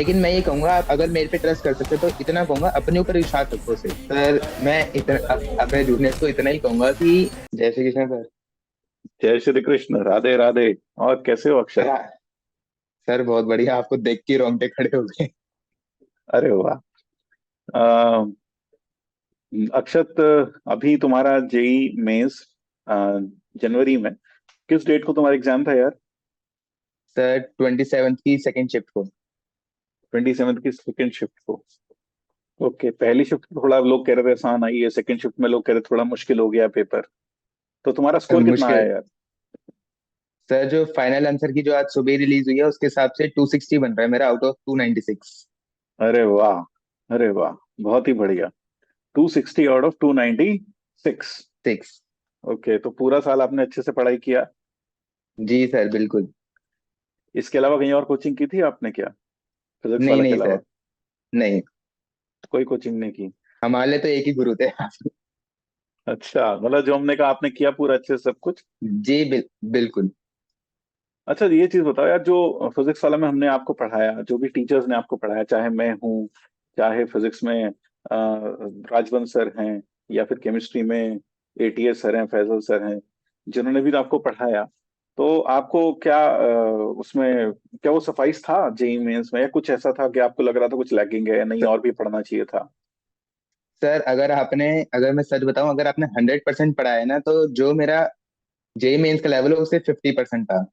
लेकिन मैं ये कहूंगा, आप अगर मेरे पे ट्रस्ट कर सकते हो तो इतना कहूंगा, अपने ऊपर विश्वास रखो सिर्फ सर। मैं इतना अपने जूनियर्स को इतना ही कहूंगा कि जय श्री कृष्ण सर। जय श्री कृष्ण, राधे राधे। और कैसे हो सर अक्षत? सर बहुत बढ़िया, आपको देख के रोंगटे खड़े हो गए। अरे वाह। अ, अक्षत, अभी तुम्हारा जेई मेंस जनवरी में, किस डेट को तुम्हारा एग्जाम था यार? सर 27 की सेकंड शिफ्ट को। 27 की सेकंड शिफ्ट को। ओके, पहली शिफ्ट थोड़ा लोग कह रहे थे आसान आई है, सेकंड शिफ्ट में लोग कह रहे थोड़ा मुश्किल हो गया पेपर। तो तुम्हारा सर स्कोर कितना आया मुश्किल। यार? सर जो फाइनल आंसर की जो आज सुबह रिलीज हुई है उसके हिसाब से 260 बन रहा है मेरा, आउट ऑफ 296। अरे वाह, अरे वाह, बहुत ही बढ़िया। 260 आउट ऑफ 296। 6। ओके, तो पूरा साल आपने अच्छे से पढ़ाई किया? जी सर बिल्कुल। इसके अलावा कहीं और कोचिंग की थी आपने क्या, फिजिक्स नहीं वाला के नहीं अलावा? सर, नहीं। कोई कोचिंग नहीं की? हमारे लिए तो एक ही गुरु थे। अच्छा, मतलब जो हमने कहा आपने किया पूरा अच्छे से सब कुछ। जी बिल्कुल। अच्छा, ये चीज बताओ यार, जो फिजिक्स वाला में हमने आपको पढ़ाया, जो भी टीचर्स ने आपको पढ़ाया, चाहे मैं हूँ, चाहे फिजिक्स में राजवंश सर हैं, या फिर केमिस्ट्री में एटीएस सर हैं, फैजल सर हैं, जिन्होंने भी आपको पढ़ाया, तो आपको क्या उसमें क्या वो सफाइस था जेई मेंस में, या कुछ ऐसा था कि आपको लग रहा था कुछ लैगिंग है या नहीं और भी पढ़ना चाहिए था? सर अगर मैं सच बताऊं, अगर आपने 100% पढ़ा है ना, तो जो मेरा जेई मेंस का लेवल है उससे 50% था।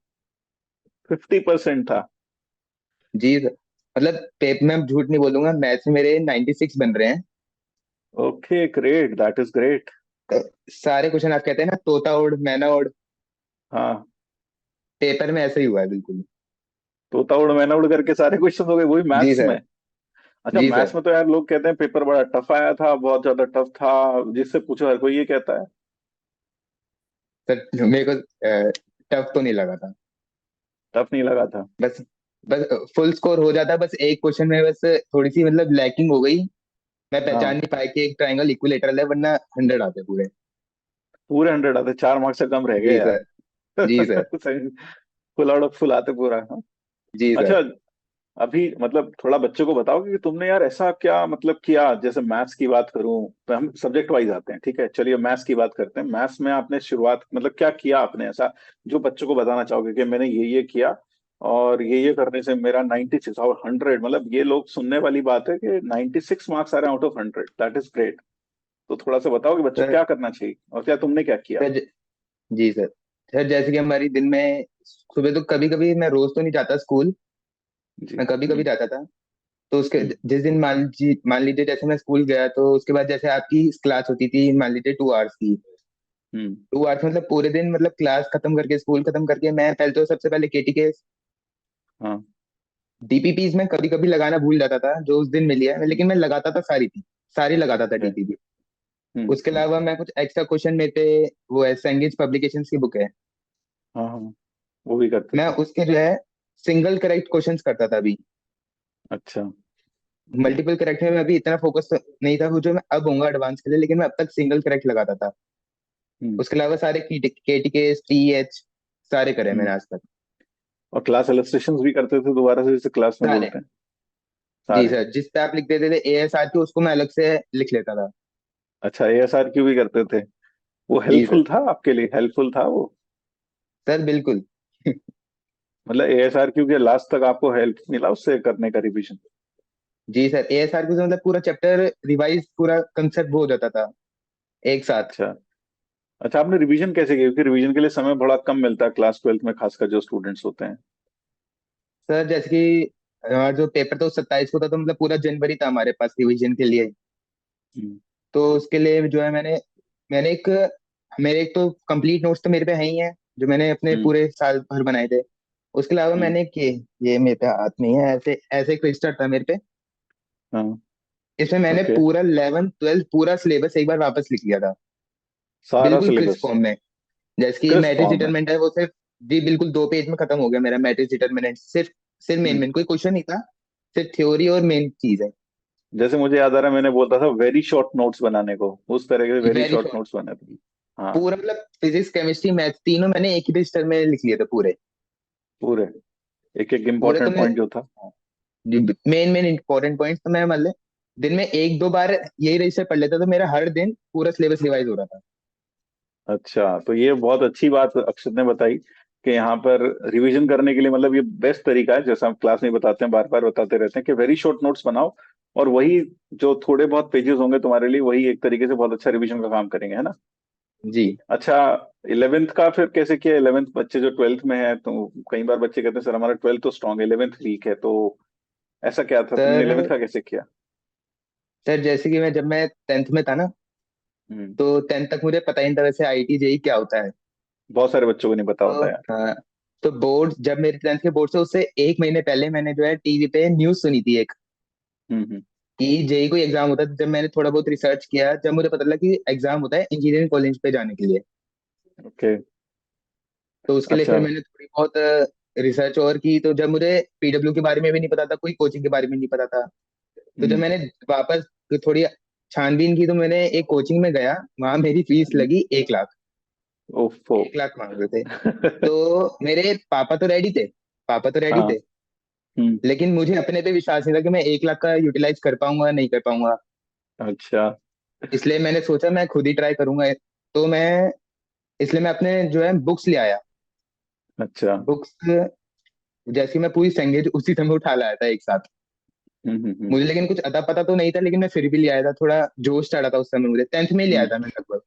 50% था? जी सर। मतलब पेपर में झूठ नहीं बोलूंगा, मैथ्स में मेरे 96 बन रहे हैं। Okay, great, that is great. तो सारे क्वेश्चन आप कहते हैं ना, तोता ओड़ मैना ओड़, हाँ, पेपर में ऐसे ही हुआ है बिल्कुल। तोता उड़ मैना उड़ करके सारे क्वेश्चन हो गए वही जी मैथ्स में? सर। अच्छा, जी मैथ्स सर। में तो यार लोग कहते हैं पेपर बड़ा टफ आया था, बहुत ज्यादा टफ था, जिससे पूछो हर कोई ये कहता है। सर मेरे को टफ तो नहीं लगा था। टफ नहीं लगा था? बस बस फुल स्कोर हो जाता, बस एक क्वेश्चन में बस थोड़ी सी मतलब लैकिंग हो गई। मैं पहचान हाँ, नहीं पाया कि एक ट्रायंगल इक्विलेटरल है, वरना 100 आते पूरे। पूरे 100 आते, 4 मार्क्स से कम रह गए जी यार। सर। जी सर। सही। फुल आउट ऑफ फुल आते पूरा, हाँ। जी अच्छा, सर। अभी मतलब थोड़ा बच्चों को बताओगे कि तुमने यार ऐसा क्या मतलब किया, जैसे मैथ्स की बात करूं तो हम सब्जेक्ट वाइज आते हैं, ठीक है, चलिए मैथ्स की बात करते हैं। मैथ्स में आपने शुरुआत मतलब क्या किया आपने ऐसा, जो बच्चों को बताना चाहोगे कि मैंने ये किया, और ये करने से मेरा 96 और 100, मतलब ये लोग सुनने वाली बात है कि 96 मार्क्स आ रहे हैं out of 100, that is great. तो थोड़ा सा बताओ कि बच्चों को सर क्या करना चाहिए और क्या तुमने क्या किया? सर जी सर। सर जैसे कि हमारी दिन में सुबह, तो कभी कभी मैं रोज तो नहीं जाता स्कूल, जी। मैं कभी कभी जाता था। तो उसके हम्म जिस दिन मान लीजिए जैसे मैं स्कूल गया, तो उसके बाद जैसे आपकी क्लास होती थी, मान लीजिए 2 आवर्स की। हम्म 2 आवर्स मतलब पूरे दिन, मतलब क्लास खत्म करके, स्कूल खत्म करके, मैं पहले तो सबसे पहले केटी के हाँ। डीपीपीज में कभी कभी लगाना भूल जाता था, जो उस दिन मिली है, हम्म लेकिन मैं लगाता था, सारी थी, सारी लगाता था है, डीपीपी। हम्म उसके हम्म, अलावा मैं कुछ एक्स्ट्रा क्वेश्चन मेरे पे, वो है सेंगिज पब्लिकेशंस की बुक है, हाँ हाँ, वो भी करते मैं थे? उसके जो है सिंगल करेक्ट क्वेश्चंस करता था अभी। अच्छा। मल्टीपल करेक्ट में मैं अभी इतना फोकस नहीं था, वो जो मैं अब होऊंगा एडवांस के लिए, लेकिन मैं अब तक सिंगल करेक्ट लगाता था। हम्म उसके अलावा सारे केटीके टीएच सारे करे हम्म मैंने आज तक। और क्लास इलस्ट्रेशंस भी करते थे दोबारा से, जैसे क्लास में सारे। बोलते हैं? जी सारे? सर, जिस पे आप लिख देते थे एएसआर के, उसको मैं अलग से लिख लेता था। अच्छा, एएसआर क्यू भी करते थे? वो जी हेल्पफुल सर। था आपके लिए, हेल्पफुल था वो? सर बिल्कुल। मतलब एएसआर क्यू के लास्ट तक आपको हेल्प मिला उससे करने का, रिवीजन? जी सर, एएसआर के मतलब पूरा चैप्टर रिवाइज, पूरा कंसेप्ट वो हो जाता था एक साथ। अच्छा। अच्छा, आपने रिवीजन कैसे किया, क्योंकि रिवीजन के लिए समय बड़ा कम मिलता है क्लास 12th में, खासकर जो स्टूडेंट्स होते हैं। सर जैसे कि हमारा जो पेपर था 27 को था, तो मतलब पूरा जनवरी था हमारे पास रिवीजन के लिए। हम्म तो उसके लिए जो है मैंने मेरे एक तो कंप्लीट नोट्स तो मेरे पे है ही है, जो मैंने अपने हम्म पूरे साल भर बनाए थे। उसके अलावा हम्म मैंने ये मेरे पे हाथ नहीं है, ऐसे ऐसे क्विज था मेरे पे। हाँ। इसमें मैंने ओके, पूरा 11th 12th पूरा सिलेबस एक बार वापस लिख लिया था, सारा बिल्कुल क्विज सिलेबस? फॉर्म में। जैसे कि क्रिस्प मैट्रिक्स फॉर्म में? डिटरमिनेंट है, वो सिर्फ, जी बिल्कुल 2 पेज में खत्म हो गया मेरा मैट्रिक्स डिटरमिनेंट, सिर्फ सिर्फ मेन हम्म मेन कोई क्वेश्चन नहीं था, सिर्फ थ्योरी और मेन चीज है। जैसे मुझे याद आ रहा है, मैंने बोलता था वेरी शॉर्ट नोट्स बनाने को, उस तरह के very very short short. Notes बने थे। हाँ, पूरा मतलब फिजिक्स केमिस्ट्री मैथ तीनों मैंने एक ही रजिस्टर में लिख लिए थे पूरे। पूरे एक एक पूरे तो इम्पोर्टेंट मैं, पॉइंट जो था। मेन मेन इंपॉर्टेंट पॉइंट्स तो मैं मतलब दिन में एक दो बार यही रजिस्टर पढ़ लेता, तो मेरा हर दिन पूरा सिलेबस रिवाइज हो रहा था। अच्छा, तो ये बहुत अच्छी बात अक्षत ने बताई कि यहाँ पर रिवीजन करने के लिए मतलब ये बेस्ट तरीका है, जैसा हम क्लास में बताते हैं, बार बार बताते रहते हैं कि वेरी शॉर्ट नोट्स बनाओ, और वही जो थोड़े बहुत पेजेस होंगे तुम्हारे लिए, वही एक तरीके से बहुत अच्छा रिवीजन का काम करेंगे, है ना। जी अच्छा, इलेवेंथ का फिर कैसे किया? इलेवेंथ बच्चे जो ट्वेल्थ में है, तो कई बार बच्चे कहते हैं सर हमारा ट्वेल्थ तो स्ट्रांग है, इलेवेंथ वीक है, तो ऐसा क्या था, तुमने इलेवेंथ सर। का कैसे किया? सर जैसे कि मैं जब मैं 10th में था ना, हम्म। तो 10th तक मुझे पता ही नहीं था वैसे आईटी जेई क्या होता है। बहुत सारे बच्चों को नहीं पता तो होता यार। हाँ, तो बोर्ड जब मेरे 10th के बोर्ड से उससे एक महीने पहले मैंने जो है टीवी पे न्यूज सुनी थी एक, हम्म। कि जेई कोई एग्जाम होता है। जब मैंने थोड़ा बहुत रिसर्च किया, जब मुझे पता लगा कि एग्जाम होता है इंजीनियरिंग कॉलेज पे जाने के लिए, ओके। तो उसके लिए अच्छा। फिर मैंने थोड़ी बहुत रिसर्च और की। तो जब मुझे पीडब्ल्यू के बारे में भी नहीं पता था, कोई कोचिंग के बारे में नहीं पता था, तो जब हम्म। मैंने वापस थोड़ी छानबीन की, तो मैंने एक कोचिंग में गया, वहां मेरी फीस हम्म। लगी 1 लाख। ओफो। 1 लाख मांग रहे थे। तो मेरे पापा तो रेडी थे, पापा तो रेडी हाँ। थे, हम्म। लेकिन मुझे अपने पे विश्वास नहीं था कि मैं 1 लाख का यूटिलाइज कर पाऊंगा नहीं कर पाऊंगा। अच्छा। इसलिए मैंने सोचा मैं खुद ही ट्राई करूंगा। तो मैं इसलिए मैं अपने जो है बुक्स ले आया। अच्छा। बुक्स जैसी मैं पूरी संगीत उसी समय उठा लाया था एक साथ। मुझे लेकिन कुछ अता पता तो नहीं था, लेकिन मैं फिर भी ले आया था, थोड़ा जोश चढ़ा था उस समय मुझे, 10th में ही ले आया हम्म। था मैं लगभग।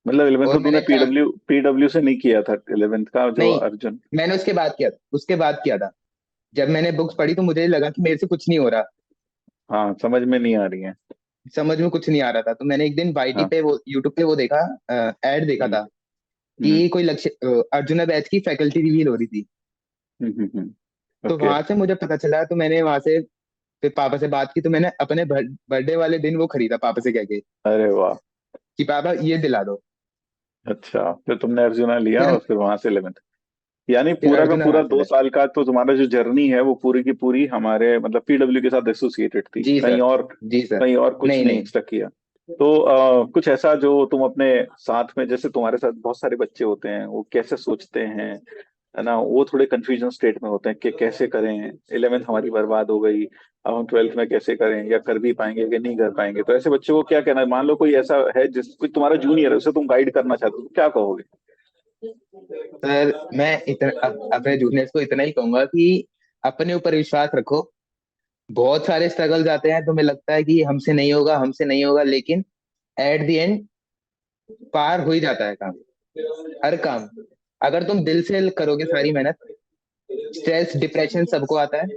मतलब इलेवेंथ और तो तूने मैंने पीडब्ल्यू से नहीं किया था, इलेवेंथ का जो नहीं, अर्जुन। मैंने उसके बाद किया था। जब मैंने बुक्स पढ़ी तो मुझे लगा कि मेरे से कुछ नहीं हो रहा, हाँ, समझ में नहीं आ रही है। समझ में कुछ नहीं आ रहा था। तो मैंने एक दिन वाईटी हाँ। पे वो यूट्यूब पे वो देखा, ऐड देखा हम्म। था हम्म। कि कोई लक्ष्य अर्जुना बैच की फैकल्टी रिवील हो रही थी। तो ओके। वहां से मुझे पता चला, तो मैंने वहां से फिर पापा से बात की, तो मैंने अपने बर्थडे वाले दिन वो खरीदा पापा से कह के, अरे वाह। कि पापा ये दिला दो। अच्छा, फिर तुमने अर्जुना लिया फिर और फिर वहां से इलेवेंथ। यानी फिर पूरा का अर्जुना पूरा वहां से दो ले। साल का तो तुम्हारा जो जर्नी है वो पूरी की पूरी हमारे मतलब पीडब्ल्यू के साथ एसोसिएटेड थी, जी कहीं सर। और, जी सर। कहीं और कुछ नहीं नहीं नहीं। एक्स्ट्रा किया। तो कुछ ऐसा जो तुम अपने साथ में, जैसे तुम्हारे साथ बहुत सारे बच्चे होते हैं, वो कैसे सोचते हैं, है ना, वो थोड़े कंफ्यूजन स्टेट में होते हैं कि कैसे करें, इलेवेंथ हमारी बर्बाद हो गई, अब हम ट्वेल्थ में कैसे करें, या कर भी पाएंगे कि नहीं कर पाएंगे, तो ऐसे बच्चों को क्या कहना है? मान लो कोई ऐसा है जिस कोई तुम्हारा जूनियर है, उसे तुम गाइड करना चाहते हो, तो क्या कहोगे? सर मैं अपने जूनियर्स को इतना ही कहूंगा कि अपने ऊपर विश्वास रखो। बहुत सारे स्ट्रगल्स आते हैं, तुम्हें लगता है कि हमसे नहीं होगा, हमसे नहीं होगा, लेकिन एट द एंड पार हो ही जाता है काम, हर काम। अगर तुम दिल से करोगे सारी मेहनत। स्ट्रेस डिप्रेशन सबको आता है,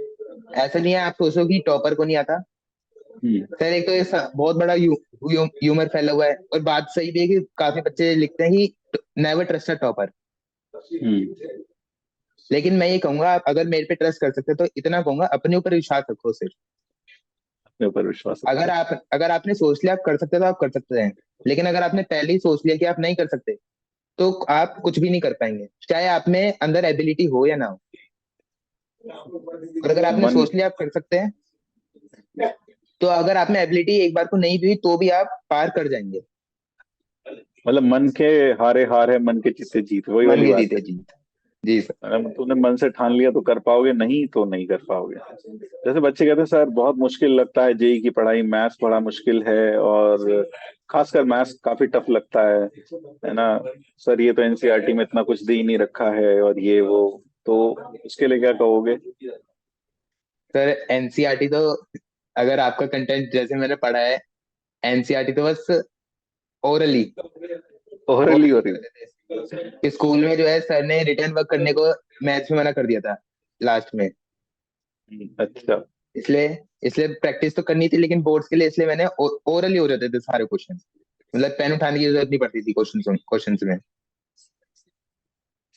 ऐसा नहीं है आप सोचो कि टॉपर को नहीं आता। हम्म। सर एक तो ये बहुत बड़ा ह्यूमर फैला हुआ है, और बात सही भी है कि काफी बच्चे लिखते हैं कि नेवर ट्रस्ट अ टॉपर। हम्म। लेकिन मैं ये कहूंगा, आप अगर मेरे पे ट्रस्ट कर सकते हो, तो इतना कहूंगा अपने ऊपर विश्वास रखो सिर्फ। अपने ऊपर विश्वास रखो। अगर आपने सोच लिया आप कर सकते हो, तो आप कर सकते हैं। लेकिन अगर आपने पहले ही सोच लिया कि आप नहीं कर सकते, तो आप कुछ भी नहीं कर पाएंगे, चाहे आप में अंदर एबिलिटी हो या ना हो। और अगर आपने मन, सोच लिया आप कर सकते हैं, तो अगर आप में एबिलिटी एक बार को नहीं भी हुई, तो भी आप पार कर जाएंगे। मतलब मन के हारे हार है, मन के जीते जीत, वही मन वाली के बात है। जीते जीत। जी सर। अगर तूने मन से ठान लिया तो कर पाओगे, नहीं तो नहीं कर पाओगे। जैसे बच्चे कहते हैं सर बहुत मुश्किल लगता है जेई की पढ़ाई, मैथ्स बड़ा मुश्किल है, और खासकर मैथ्स काफी टफ लगता है ना। सर ये तो एनसीईआरटी में इतना कुछ दे ही नहीं रखा है, और ये वो, तो उसके लिए क्या कहोगे? सर एनसीईआरटी तो, अगर आपका कंटेंट जैसे मैंने पढ़ा है, एनसीईआरटी तो बस ओरली ओरली हो ओरली रही कर देते हैं। स्कूल में जो है सर ने रिटर्न वर्क करने को मैथ्स में मना कर दिया था लास्ट में। अच्छा। इसलिए इसलिए प्रैक्टिस तो करनी थी, लेकिन बोर्ड्स के लिए इसलिए मैंने ओरली हो जाते थे सारे क्वेश्चन। मतलब पेन उठाने की जरूरत नहीं पड़ती थी क्वेश्चंस में।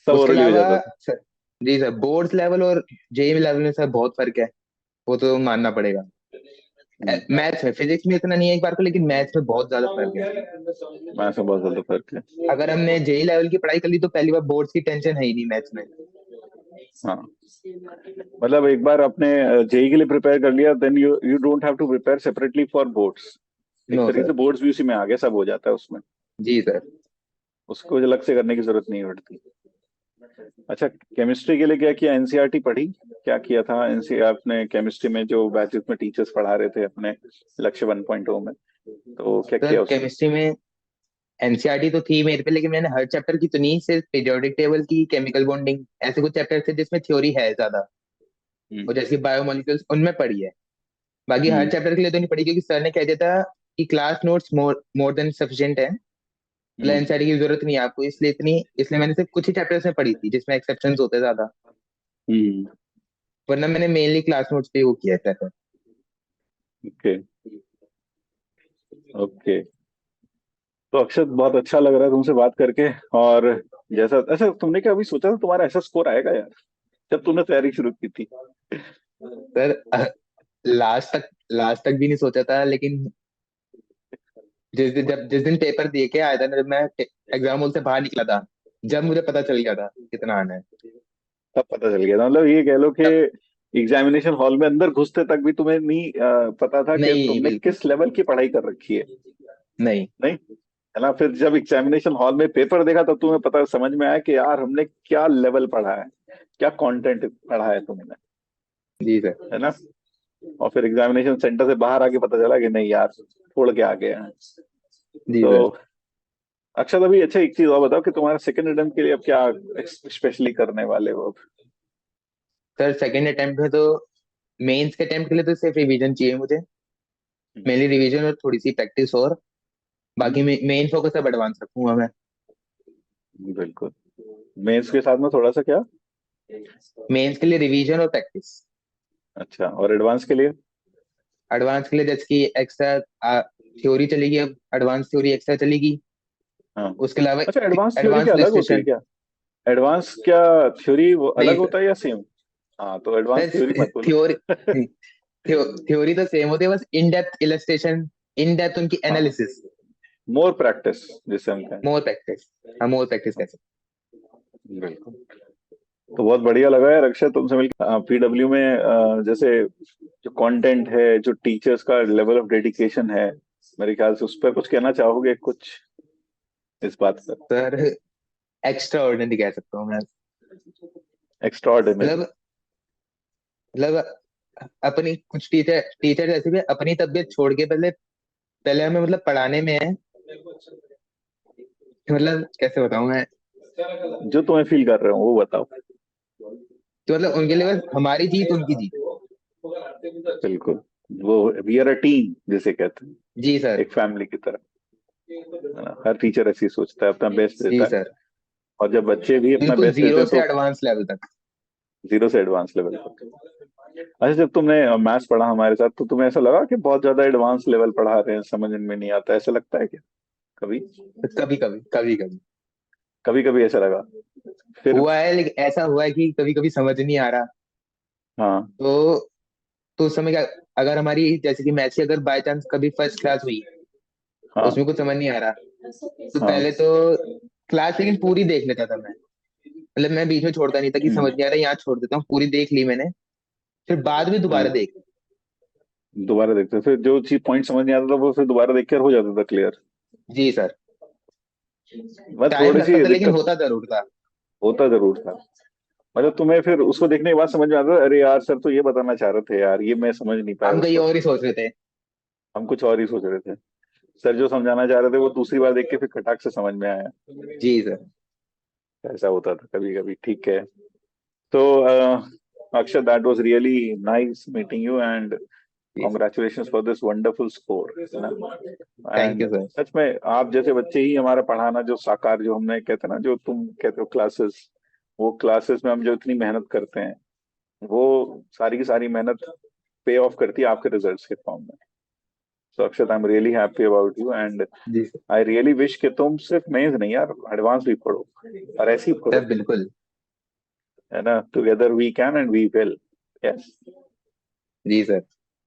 सब उसके ओरली हो अलावा जाता था। सर, जी सर, बोर्ड्स लेवल और जेईई लेवल में सर बहुत फर्क है, वो तो मानना पड़ेगा। हम्म। मैथ्स में, फिजिक्स में इतना नहीं है एक बार को, लेकिन मैथ्स में बहुत ज्यादा फर्क है। मैथ्स में बहुत ज्यादा फर्क है। अगर हमने जेई लेवल की पढ़ाई कर ली, तो पहली बार बोर्ड्स की टेंशन है ही नहीं मैथ्स में। हाँ, मतलब एक बार आपने जेई के लिए प्रिपेयर कर लिया, then you you don't have to prepare separately for boards. एक नो तरीके सर। से बोर्ड्स भी उसी में आगे सब हो जाता है उसमें, जी सर। उसको अलग से करने की जरूरत नहीं पड़ती। अच्छा, केमिस्ट्री के लिए क्या किया, एनसीईआरटी पढ़ी, क्या किया था एनसीईआरटी आपने केमिस्ट्री में, जो बैचेस में टीचर्स पढ़ा रहे थे अपने लक्ष्य 1.0 में, तो क्या सर किया उसमें? केमिस्ट्री में एनसीईआरटी तो थी मेरे पे, लेकिन मैंने हर चैप्टर की तो नहीं, सिर्फ पीरियोडिक टेबल की, केमिकल बॉन्डिंग, ऐसे कुछ चैप्टर थे जिसमें थ्योरी है ज्यादा, हम्म। और जैसे बायोमोलिक्यूल्स उनमें पढ़ी है। बाकी हर हम्म। चैप्टर के लिए तो नहीं पढ़ी, क्योंकि सर ने कह दिया था कि क्लास नोट्स मोर मोर देन सफिशिएंट है, मतलब हम्म। एनसीईआरटी की जरूरत नहीं है आपको, इसलिए मैंने सिर्फ कुछ ही चैप्टर्स में पढ़ी थी जिसमें एक्सेप्शंस होते ज्यादा, हम्म। वरना मैंने मेनली क्लास नोट्स पे वो किया था। ओके। ओके। तो अक्षत, बहुत अच्छा लग रहा है तुमसे बात करके। और जैसा, अच्छा तुमने क्या अभी सोचा था तुम्हारा ऐसा स्कोर आएगा यार, जब तुमने तैयारी शुरू की थी? सर लास्ट तक भी नहीं सोचा था, लेकिन जिस दिन पेपर दे के आया था ना, जब मैं एग्जाम हॉल से बाहर निकला था, जब मुझे पता चल गया था कितना आना है। तब पता चल गया था, मतलब ये कह लो कि तब एग्जामिनेशन हॉल में अंदर घुसते तक भी तुम्हें नहीं पता था कि नहीं, तुमने बिल्कुल किस लेवल की पढ़ाई कर रखी है? नहीं। नहीं, है ना? फिर जब एग्जामिनेशन हॉल में पेपर देखा तब तुम्हें पता समझ में आया कि यार हमने क्या लेवल पढ़ा है, क्या कंटेंट पढ़ा है तुमने, जी सर। है ना? और फिर एग्जामिनेशन सेंटर से बाहर आके पता चला कि नहीं यार, छोड़ के आ गए हैं। जी तो सर। अक्षत, अभी अच्छा एक चीज और बताओ कि तुम्हारा सेकंड अटेम्प्ट के लिए अब क्या स्पेशली करने वाले हो अब? सर सेकेंड अटेम्प्ट में तो, मेंस के अटेम्प्ट के लिए तो सिर्फ रिवीजन चाहिए मुझे, हम्म। मेनली रिवीजन और थोड़ी सी प्रैक्टिस, और हम्म। बाकी मेन फोकस अब एडवांस रखूंगा मैं। बिल्कुल। मेंस के साथ में थोड़ा सा क्या? मेंस के लिए रिवीजन और प्रैक्टिस। अच्छा, और एडवांस के लिए? एडवांस के लिए जैसे कि एक्स्ट्रा थ्योरी चलेगी, अब एडवांस थ्योरी एक्स्ट्रा चलेगी, हाँ। उसके अलावा अच्छा, एडवांस थ्योरी एडवांस क्या अलग होती है इलस्ट्रेशन। क्या? एडवांस क्या थ्योरी वो अलग नहीं होता है या सेम? हाँ, तो एडवांस थ्योरी सर, मत बोलो। थ्योरी थ्योरी तो सेम होती है, बस in depth illustration, in depth उनकी हाँ, एनालिसिस, मोर प्रैक्टिस जिसे हम कहें। More practice. हम मोर प्रैक्टिस कैसे। बिल्कुल। तो बहुत बढ़िया लगा यार अक्षय तुमसे मिलकर। पीडब्ल्यू में जैसे जो कंटेंट है, जो टीचर्स का लेवल ऑफ डेडिकेशन है, मेरे ख्याल से उस पर कुछ कहना चाहोगे कुछ इस बात पर? सर एक्स्ट्रा ऑर्डिनरी कह सकता हूँ मैं, एक्स्ट्रा ऑर्डिनरी। मतलब अपनी कुछ टीचर टीचर जैसे भी अपनी तबीयत छोड़ के पहले पहले हमें मतलब पढ़ाने में है, मतलब कैसे बताऊं मैं, जो तुम्हें फील कर रहे हो वो बताओ। तो मतलब उनके लिए बस हमारी जीत उनकी जीत। बिल्कुल। वो वी आर अ टीम जिसे कहते हैं, जी सर। एक फैमिली की तरह, है ना? हर टीचर ऐसी सोचता है, अपना बेस्ट जी देता है। सर। और जब बच्चे भी अपना बिल्कुल बेस्ट देते जीरो हैं से तो एडवांस लेवल तक। जीरो से एडवांस लेवल तक। अच्छा, जब तुमने मैथ्स पढ़ा हमारे साथ तो तुम्हें ऐसा लगा कि बहुत ज्यादा एडवांस लेवल पढ़ा रहे हैं, समझ में नहीं आता, ऐसा लगता है क्या कभी? कभी कभी कभी कभी कभी कभी ऐसा लगा फिर? हुआ है, लेकिन ऐसा हुआ है कि कभी कभी समझ नहीं आ रहा, हाँ। तो उस समय क्या, अगर हमारी जैसे कि मैथ्स की अगर बाय चांस कभी फर्स्ट क्लास हुई, हाँ। उसमें कुछ समझ नहीं आ रहा, तो हाँ। पहले तो क्लास लेकिन पूरी देख लेता था मैं, मतलब मैं बीच में छोड़ता नहीं था कि हम्म। समझ नहीं आ रहा, यहाँ छोड़ देता हूँ, पूरी देख ली मैंने, फिर बाद में दोबारा हाँ, देख। दोबारा देखते फिर जो चीज पॉइंट समझ नहीं आता था वो फिर दोबारा देख कर हो जाता था क्लियर। जी सर। बस टाइम थोड़ी लगता सी था लेकिन दिक्कत होता जरूर था। होता जरूर था। मतलब तुम्हें फिर उसको देखने के बाद समझ में आता था, अरे यार सर तो ये बताना चाह रहे थे यार, ये मैं समझ नहीं पाया हम उस कहीं वक्त। और ही सोच रहे थे। हम कुछ और ही सोच रहे थे। सर जो समझाना चाह रहे थे वो दूसरी बार देख के फिर खटाक से समझ में आया। जी सर। ऐसा होता था कभी कभी, ठीक है। तो Akshay, that was really nice meeting you, and जी sir. Congratulation for this wonderful score, है ना? Thank and you sir. सच में आप जैसे बच्चे ही हमारा पढ़ाना, जो साकार, जो हमने कहते हैं ना, जो तुम कहते हो क्लासेस, वो क्लासेस में हम जो इतनी मेहनत करते हैं, वो सारी की सारी मेहनत पे ऑफ करती है आपके रिजल्ट्स के फॉर्म में। So Akshat, I am really happy about you, and जी सर। आई रियली विश कि तुम सिर्फ मेंस नहीं यार, एडवांस भी पढ़ो, और ऐसे ही सर पढ़ो, बिल्कुल। है ना? Together we can and we will. Yes. जी सर।